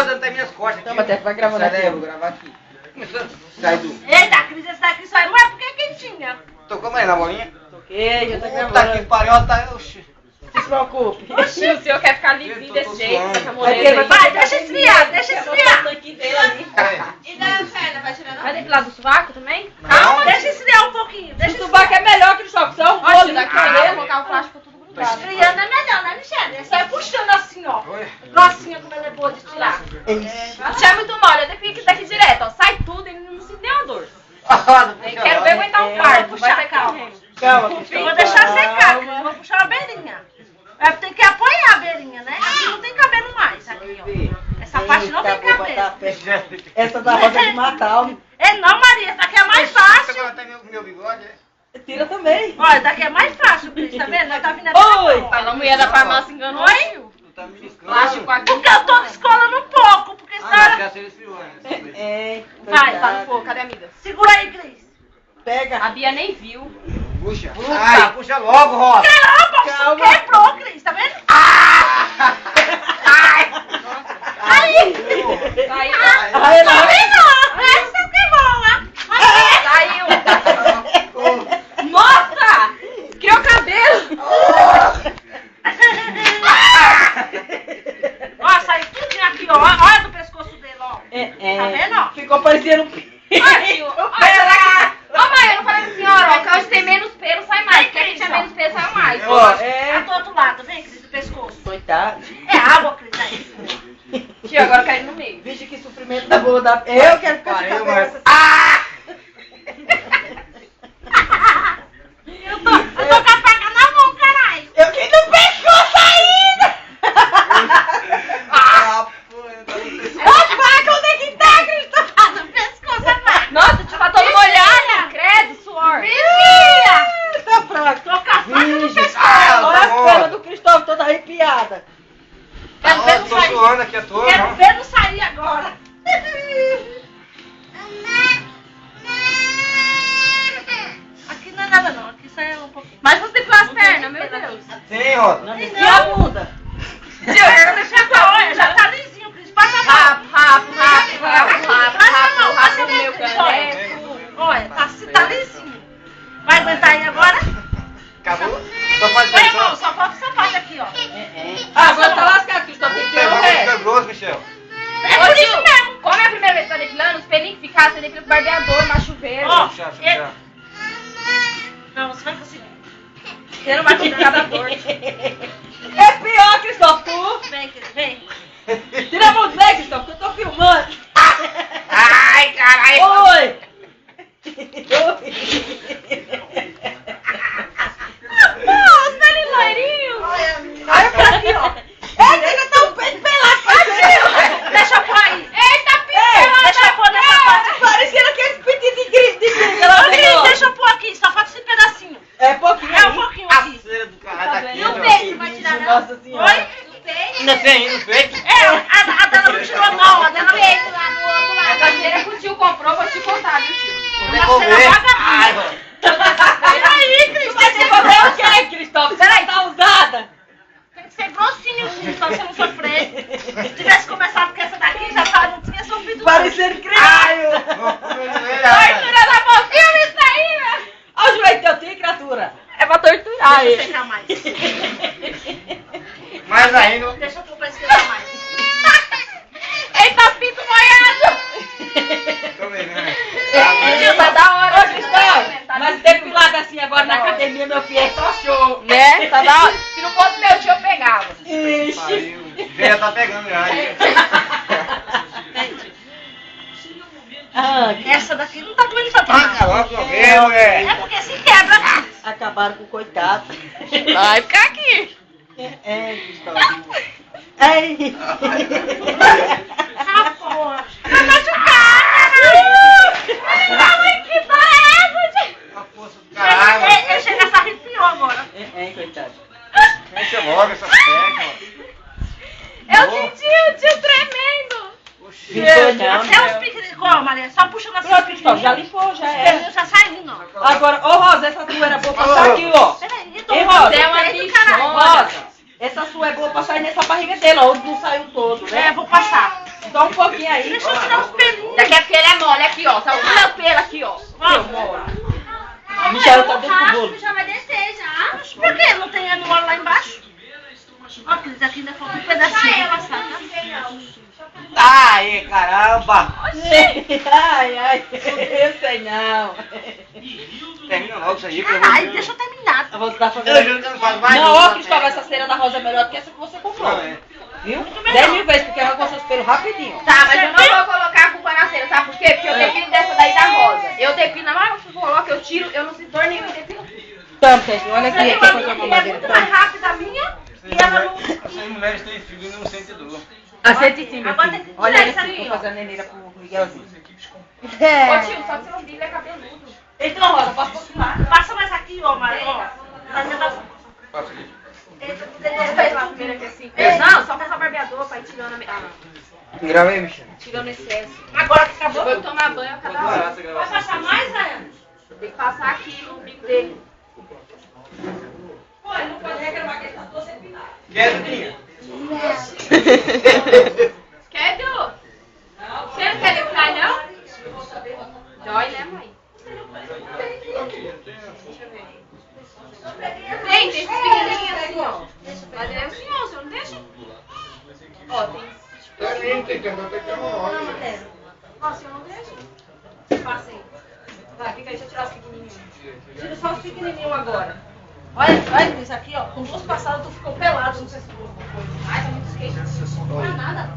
rosa até minhas costas aqui. Não, mas vai gravando aqui. Vou gravar aqui. Começou a sair do... Eita, Cris, esse daqui saiu, mas por que quentinha? Tocou mais na bolinha? Toquei, já tá Puta que gravando. pariu, tá... Oxi. Não se preocupe. Oxi. O senhor quer ficar limpinho desse jeito, suando. com essa Aqui moleza vai aí. Vai, deixa esfriar, deixa esfriar. Aqui dele ali. E da perna, vai tirando? Vai depilar do sovaco também? Calma, deixa esfriar um pouquinho. Deixa O sovaco é melhor que o sovaco. Só o Olha, bolo daqui da a cabelo. colocar o plástico tudo grudado. esfriando é melhor, né, Michelle? É só ir puxando assim, ó. Olha. Grossinha como ela é boa de tirar. Você é muito mole, eu depilo daqui direto, ó. Sai tudo e não se deu uma dor. Nem quero ver aguentar um parto, vai ser calma. Calma, Eu vou deixar secar, Cris, eu vou puxar a beirinha. Vai ter que apoiar a beirinha, né? Aqui não tem cabelo mais, aqui, ó. Essa parte não tem cabelo. Essa da rosa de matar. É não, Maria, essa daqui é mais fácil. Até meu bigode, é? Tira também. Olha, daqui é mais fácil, Cris, tá vendo? Nós tá vindo Oi! A mulher da farmácia enganou. Oi? Tá me Plástico aqui. Porque eu tô descolando um pouco, porque Ah, senão... quer ser esse olho. É, Vai, Tá no fogo, cadê a amiga? Segura aí, Cris. Pega. A Bia nem viu. Puxa. Ai, puxa logo, Rosa. Caramba, quebrou, Cris, tá vendo? Aí! Saiu. Aí, Tá vendo? Essa que boa! Saiu. Nossa! Criou cabelo. Ó, saiu tudinho aqui, ó. Olha do pescoço dele, ó. Tá vendo, ó? Ficou parecendo um Olha lá. Ô mãe, eu não falei pra senhora, ó, que hoje tem menos pelo, sai mais. Porque a gente tinha menos pelo, sai mais. Ó, Tá do outro lado, vem, Cris, do pescoço. Coitado. É água, Cris, aí. Tio, agora eu quero ir no meio. Vixe, que sofrimento da boa da... Eu quero ficar de Pariu, cabeça. Eu tô com a faca na mão, caralho. Eu que no pescoço ainda! Ah, pô, eu tô no pescoço. A faca, onde é que tá, Cristo? Tá no pescoço, a faca. Nossa, tipo, tá todo molhada. Credo, suor. Vigia! Tá fraco. Tô com a faca no Vixe. pescoço. Olha a perna do Cristóvão toda arrepiada. Quero ver Eu não tô sair. suando aqui à toa, Quero não. ver não sair agora. Aqui não é nada não, aqui sai um pouquinho. Mas você depilar as pernas, meu Deus. Tem, Rosa. E a bunda? Tio, eu quero deixar pra olha, já tá lisinho, Cris. Passa a mão. Rapo, no meu caneco. Olha, tá lisinho. Vai aguentar aí agora? Acabou? Só faz Vai, isso, irmão, ó. só falta essa parte aqui, ó. Agora tá lascado, Cristóvão. Tem que ter o Pegou, resto. fica grosso, Michel. É por isso mesmo. Como é a primeira vez que tá depilando, os pelinhos que ficaram, você depila com barbeador, macho chuveiro. Ó, Puxa, puxa. Não, você vai conseguir. Você não vai conseguir cada dor. É pior, Cristóvão, tu. Vem, Cris, vem. Tira a mão do meio, Cristóvão, que eu tô filmando. Ai, caralho. Oi! Nossa, tá ali loirinho. Olha pra aqui, ó. Eita, tá um peito pelado. Deixa eu pôr aí. Eita, Deixa eu pôr nessa parte. Parecendo aqueles pedidos de gringa. Ô, Cris, deixa eu pôr aqui, só falta esse pedacinho. É pouquinho. É um pouquinho aqui. Cera do caralho tá aqui, E o ó. peito, vai tirar não? Nossa senhora. Oi? Ainda tem aí no peito? É, a dela não tirou não, a dela não peito lá no outro lado. Essa cera que o tio comprou, vou te contar, viu, tio? Vou Uma devolver. cera vagabunda. Ai, mano. Peraí, Cris, Vai te fazer o quê, Cristóvão? Você não tá usada? tem que ser grossinho, Cris, pra você não sofrer. Se tivesse começado com essa daqui, já não tinha sofrido. Parecendo criança. Tortura da mocinha, isso aí, né? Olha o joelho teu, tem criatura. É pra torturar Deixa eu ele. secar mais. Mais ainda. Deixa eu pôr pra esquentar mais. Eita, pinto molhado. Tô vendo, né? Tio, tá da hora. Ô, Cristóvão, mas depilado assim agora na academia, meu filho, é só show. Né? Tá da hora. Se não fosse meu tio, eu pegava. Ixi. Pariu. Já tá pegando já. aí. Ah, Essa daqui não tá doendo tanto, Arranca não. logo, meu, É porque se quebra, Cris. acabaram com o coitado. Vai ficar aqui. É, Cristóvão. Ai. Ah, porra. Vai machucar, caralho. Que dó é essa, gente? A força do caralho. Ele chega a se arrepiou agora. É, coitado. Fecha logo essa peca, Eu senti o tio tremendo. Oxi. Pintou não. Até os piqueniques, ó, Maria, só puxando assim. Pronto, Cristóvão, já limpou, já é. Já saindo, ó. Agora, ô Rosa, essa tua era boa pra sair aqui, ó. Peraí, Ei, Rosa, Você é uma peito, caralho. bichona. Rosa, essa sua é boa pra sair nessa barriga dele, ó, onde não saiu todo, né? É, vou passar. Só um pouquinho aí. Deixa eu tirar os pelinhos. Daqui é porque ele é mole aqui, ó. Sabe o meu pelo aqui, ó. Seu mole. Michel tá dentro do borracha, bolo. já vai descer já. Mas por que não tem óleo lá embaixo? Ó, Cris, aqui ainda falta um pedacinho pra passar, tá? Ai, caramba. Ai, ai, eu sei não. Termina logo isso aí, pelo amor de Ai, Deus. deixa eu terminar. Eu vou dar pra Eu juro que não faz mais Não, nada, ó, Cristóvão, essa cera da Rosa é melhor que essa que você comprou. Não, é. Viu? 10 mil vezes, porque ela gosta dos pelos rapidinho. Tá, mas eu não vou colocar a culpa na cera, sabe por quê? Porque eu depino dessa daí da rosa. Eu depino, mas eu coloco, eu tiro, eu não sinto dor nenhuma, eu depino tudo. Tamo, gente, olha aqui, Você viu aqui a foi minha a filha é mamadeira. muito mais rápida a minha e ela não... Essas mulheres têm filho e não sentem dor. Aceite sim, meu Agora filho. tem que Olha tirar ele isso aqui, aqui, vou ó. fazer a neneira pro Miguelzinho. Ô tio, só que seu filho é cabeludo. Então, Rosa, posso continuar? Passa mais aqui, ó, Mário, ó. Tá dentro da... Passa aqui. Você fez lá primeiro aqui assim? Não, só faz a barbeador pra ir tirando Gravei, Michel. tirando o excesso. Agora que acabou. Eu vou tomar banho a cada hora. Vai passar mais, Ana? Tem que passar aqui no bico dele. Pô, ele não pode reclamar que ele tá todo sepinado. Quer, Duquinha? Quer, Du? Você não quer depilar, não? Dói, né, mãe? Tem, tem esses pequenininhos assim, ó. Mas ele é assim, ó, você não deixa? Ó, tem. Tem que andar até que é uma hora. Ó, você não deixa? Passei. Vai, fica aí, deixa eu tirar os pequenininhos. Tira só os pequenininhos agora. Olha, olha isso aqui, ó. Com duas passadas tu ficou pelado, não sei se tu... Ai, tá muito quente. Não é nada.